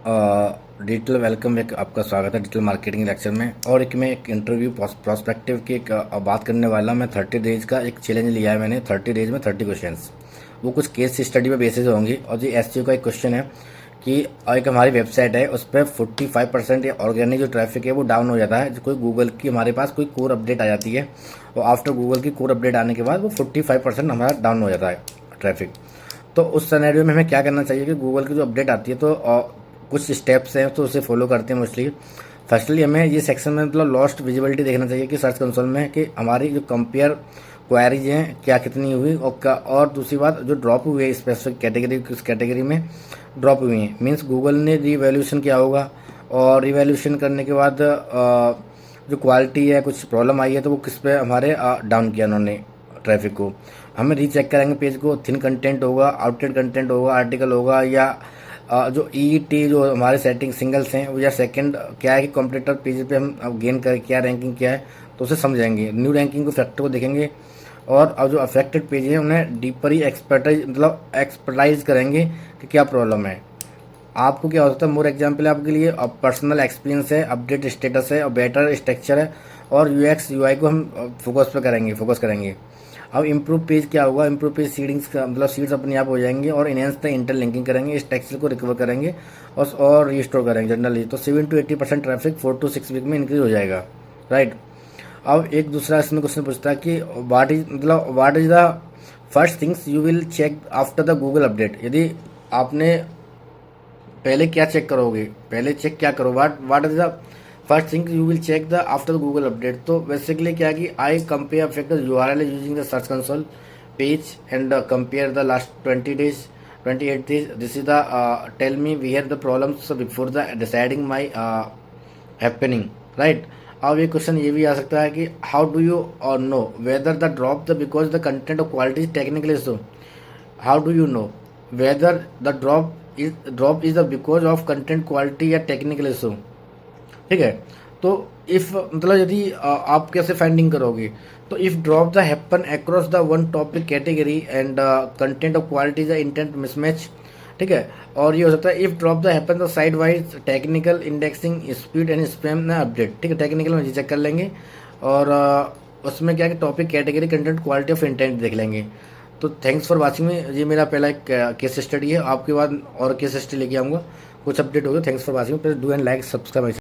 Digital welcome, एक आपका स्वागत है डिजिटल मार्केटिंग लेक्चर में। और एक मैं एक इंटरव्यू प्रोस्पेक्टिव की एक बात करने वाला। मैं 30 डेज का एक चैलेंज लिया है मैंने। 30 डेज में 30 क्वेश्चंस, वो कुछ केस स्टडी पे बेसिस होंगी। और ये एसईओ का एक क्वेश्चन है कि एक हमारी वेबसाइट है, उस पर 45% या ऑर्गेनिक जो ट्रैफिक है वो डाउन हो जाता है। जो कोई गूगल की हमारे पास कोई कोर अपडेट आ जाती है, और आफ्टर गूगल की कोर अपडेट आने के बाद वो 45% हमारा डाउन हो जाता है ट्रैफिक। तो उस सिनेरियो में हमें क्या करना चाहिए कि गूगल की जो अपडेट आती है तो कुछ स्टेप्स हैं तो उसे फॉलो करते हैं मोस्टली। फर्स्टली हमें ये सेक्शन में मतलब लॉस्ट विजिबिलिटी देखना चाहिए कि सर्च कंसोल में कि हमारी जो कंपेयर क्वेरीज हैं क्या कितनी हुई, और दूसरी बात जो ड्रॉप हुई है स्पेसिफिक कैटेगरी, किस कैटेगरी में ड्रॉप हुई हैं। मीन्स गूगल ने रीवैल्यूएशन किया होगा, और रिवैल्यूएशन करने के बाद जो क्वालिटी है कुछ प्रॉब्लम आई है तो वो किस पे हमारे डाउन किया उन्होंने ट्रैफिक को। हमें रीचेक करेंगे पेज को, थिन कंटेंट होगा, आउटडेटेड कंटेंट होगा, आर्टिकल होगा, या जो ईईटी जो हमारे सेटिंग सिंगल्स हैं, या सेकंड क्या है कि कॉम्पिटिटर पेज पे हम अब गेन कर क्या रैंकिंग क्या है तो उसे समझेंगे। न्यू रैंकिंग को फैक्टर को देखेंगे, और अब जो अफेक्टेड पेज है उन्हें डीपर ही एक्सपर्टाइज करेंगे कि क्या प्रॉब्लम है। आपको क्या हो सकता है, मोर एग्जाम्पल है आपके लिए, अब पर्सनल एक्सपीरियंस है, अपडेट स्टेटस है, और बेटर स्ट्रक्चर है, और यूएक्स यूआई को हम फोकस करेंगे। अब इम्प्रूव पेज क्या होगा, इम्प्रूव पेज सीडिंग्स का मतलब सीड्स अपने आप हो जाएंगे, और इनहेंस द इंटरलिंकिंग करेंगे, इस टेक्स्ट को रिकवर करेंगे और रिस्टोर करेंगे जनरली। तो 7 to 80% ट्रैफिक 4 to 6 वीक में इंक्रीज हो जाएगा, राइट। अब एक दूसरा इसमें क्वेश्चन पूछता है कि what is the first things you will check after the Google update. यदि आपने पहले क्या चेक करोगे, पहले चेक क्या करो, what is the first thing you will check the after Google update. तो बेसिकली क्या है कि I compare factor URL using the search console page and compare the last 28 days। This is the tell me where the problems before the deciding my happening, right. अब ये question ये भी आ सकता है कि हाउ डू यू और know whether the drop the because the content of quality technically so. How do you know whether the drop is the because of content quality या टेक्निकल इशू, ठीक है। तो इफ मतलब यदि आप कैसे finding करोगे, तो if drop the happen across the one topic category and content of quality the intent mismatch, ठीक है। और ये हो सकता है if drop the happen the side wise technical indexing speed and spam न अपडेट, ठीक है। टेक्निकल में चेक कर लेंगे, और उसमें क्या है कि topic category content quality of intent देख लेंगे। तो थैंक्स फॉर वाचिंग में, ये मेरा पहला एक केस स्टडी है। आपके बाद और केस स्टडी लेके आऊँगा, कुछ अपडेट होगा। Thanks for watching, please do and like subscribe.